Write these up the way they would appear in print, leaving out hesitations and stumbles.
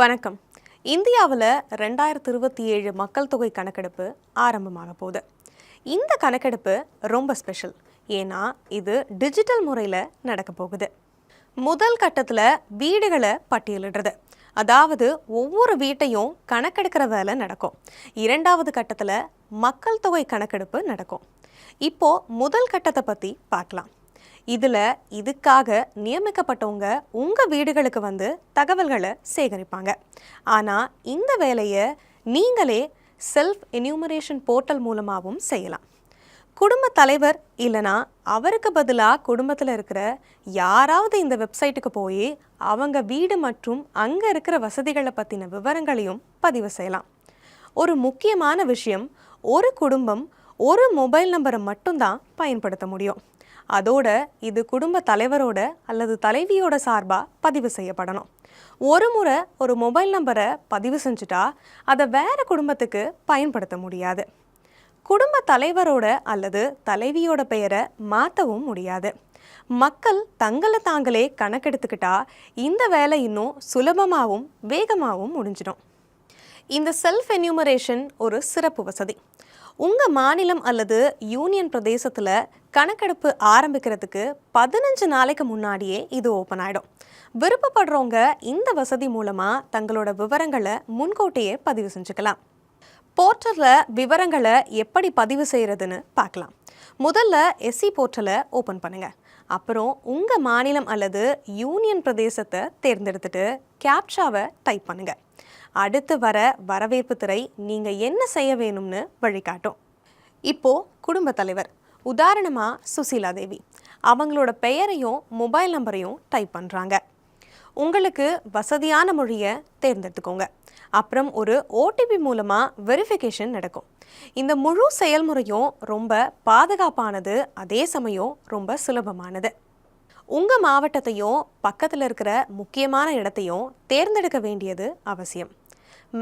வணக்கம். இந்தியாவில் 2027 மக்கள் தொகை கணக்கெடுப்பு ஆரம்பமாக போகுது. இந்த கணக்கெடுப்பு ரொம்ப ஸ்பெஷல். ஏன்னா இது டிஜிட்டல் முறையில் நடக்க போகுது. முதல் கட்டத்தில் வீடுகளை பட்டியலிடுறது, அதாவது ஒவ்வொரு வீட்டையும் கணக்கெடுக்கிற வேலை நடக்கும். இரண்டாவது கட்டத்தில் மக்கள் தொகை கணக்கெடுப்பு நடக்கும். இப்போ முதல் கட்டத்தை பற்றி பார்க்கலாம். இதுக்காக நியமிக்கப்பட்டவங்க உங்கள் வீடுகளுக்கு வந்து தகவல்களை சேகரிப்பாங்க. ஆனால் இந்த வேலையை நீங்களே செல்ஃப் என்யூமரேஷன் போர்ட்டல் மூலமாகவும் செய்யலாம். குடும்ப தலைவர் இல்லைனா அவருக்கு பதிலாக குடும்பத்தில் இருக்கிற யாராவது இந்த வெப்சைட்டுக்கு போய் அவங்க வீடு மற்றும் அங்கே இருக்கிற வசதிகளை பற்றின விவரங்களையும் பதிவு செய்யலாம். ஒரு முக்கியமான விஷயம், ஒரு குடும்பம் ஒரு மொபைல் நம்பரை மட்டும்தான் பயன்படுத்த முடியும். அதோட இது குடும்ப தலைவரோட அல்லது தலைவியோட சார்பாக பதிவு செய்யப்படணும். ஒரு முறை ஒரு மொபைல் நம்பரை பதிவு செஞ்சுட்டா அதை வேறு குடும்பத்துக்கு பயன்படுத்த முடியாது. குடும்ப தலைவரோட அல்லது தலைவியோட பெயரை மாற்றவும் முடியாது. மக்கள் தங்களை தாங்களே கணக்கெடுத்துக்கிட்டா இந்த வேலை இன்னும் சுலபமாகவும் வேகமாகவும் முடிஞ்சிடும். இந்த செல்ஃப் என்யூமரேஷன் ஒரு சிறப்பு வசதி. உங்கள் மாநிலம் அல்லது யூனியன் பிரதேசத்தில் கணக்கெடுப்பு ஆரம்பிக்கிறதுக்கு 15 நாளைக்கு முன்னாடியே இது ஓப்பன் ஆகிடும். விருப்பப்படுறவங்க இந்த வசதி மூலமாக தங்களோட விவரங்களை முன்கூட்டியே பதிவு செஞ்சுக்கலாம். போர்ட்டலில் விவரங்களை எப்படி பதிவு செய்கிறதுன்னு பார்க்கலாம். முதல்ல எஸ்சி போர்ட்டலை ஓப்பன் பண்ணுங்கள். அப்புறம் உங்கள் மாநிலம் அல்லது யூனியன் பிரதேசத்தை தேர்ந்தெடுத்துட்டு கேப்சாவை டைப் பண்ணுங்கள். அடுத்து வர வரவேற்பு திரை நீங்கள் என்ன செய்ய வேணும்னு வழிகாட்டும். இப்போது குடும்ப தலைவர், உதாரணமாக சுசீலா தேவி, அவங்களோட பெயரையும் மொபைல் நம்பரையும் டைப் பண்ணுறாங்க. உங்களுக்கு வசதியான மொழியை தேர்ந்தெடுத்துக்கோங்க. அப்புறம் ஒரு ஓடிபி மூலமாக வெரிஃபிகேஷன் நடக்கும். இந்த முழு செயல்முறையும் ரொம்ப பாதுகாப்பானது, அதே சமயம் ரொம்ப சுலபமானது. உங்கள் மாவட்டத்தையும் பக்கத்தில் இருக்கிற முக்கியமான இடத்தையும் தேர்ந்தெடுக்க வேண்டியது அவசியம்.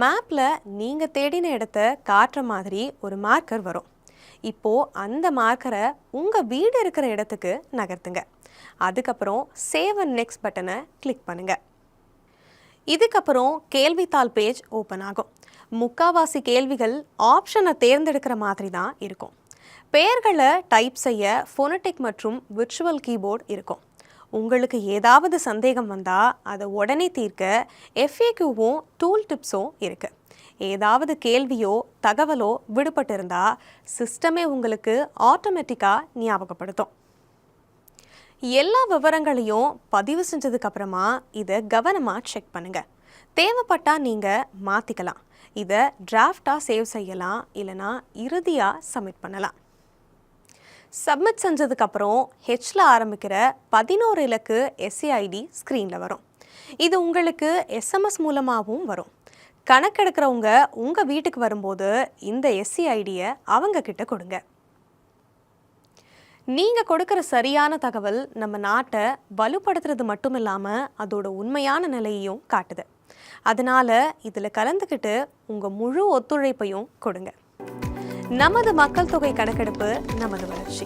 மேப்பில் நீங்கள் தேடின இடத்த காட்டுற மாதிரி ஒரு மார்க்கர் வரும். இப்போது அந்த மார்க்கரை உங்கள் வீடு இருக்கிற இடத்துக்கு நகர்த்துங்க. அதுக்கப்புறம் சேவ் அண்ட் நெக்ஸ்ட் பட்டனை கிளிக் பண்ணுங்கள். இதுக்கப்புறம் கேள்வித்தாள் பேஜ் ஓப்பன் ஆகும். முக்காவாசி கேள்விகள் ஆப்ஷனை தேர்ந்தெடுக்கிற மாதிரி தான் இருக்கும். பெயர்களை டைப் செய்ய ஃபோனடிக் மற்றும் விர்ச்சுவல் கீபோர்டு இருக்கும். உங்களுக்கு ஏதாவது சந்தேகம் வந்தால் அதை உடனே தீர்க்க FAQவும் டூல் டிப்ஸும் இருக்குது. ஏதாவது கேள்வியோ தகவலோ விடுபட்டு இருந்தால் சிஸ்டமே உங்களுக்கு ஆட்டோமேட்டிக்காக ஞாபகப்படுத்தும். எல்லா விவரங்களையும் பதிவு செஞ்சதுக்கப்புறமா இதை கவனமாக செக் பண்ணுங்கள். தேவைப்பட்டால் நீங்கள் மாற்றிக்கலாம். இதை டிராஃப்டாக சேவ் செய்யலாம், இல்லைனா இறுதியாக சப்மிட் பண்ணலாம். சப்மிட் செஞ்சதுக்கப்புறம் ஹெச்சில் ஆரம்பிக்கிற 11 இலக்கு SCID ஸ்க்ரீனில் வரும். இது உங்களுக்கு SMS மூலமாகவும் வரும். கணக்கெடுக்கிறவங்க உங்கள் வீட்டுக்கு வரும்போது இந்த SCIDயை அவங்கக்கிட்ட கொடுங்க. நீங்கள் கொடுக்குற சரியான தகவல் நம்ம நாட்டை வலுப்படுத்துறது மட்டும் இல்லாமல் அதோட உண்மையான நிலையையும் காட்டுது. அதனால் இதில் கலந்துக்கிட்டு உங்கள் முழு ஒத்துழைப்பையும் கொடுங்க. நமது மக்கள் தொகை கணக்கெடுப்பு, நமது வளர்ச்சி.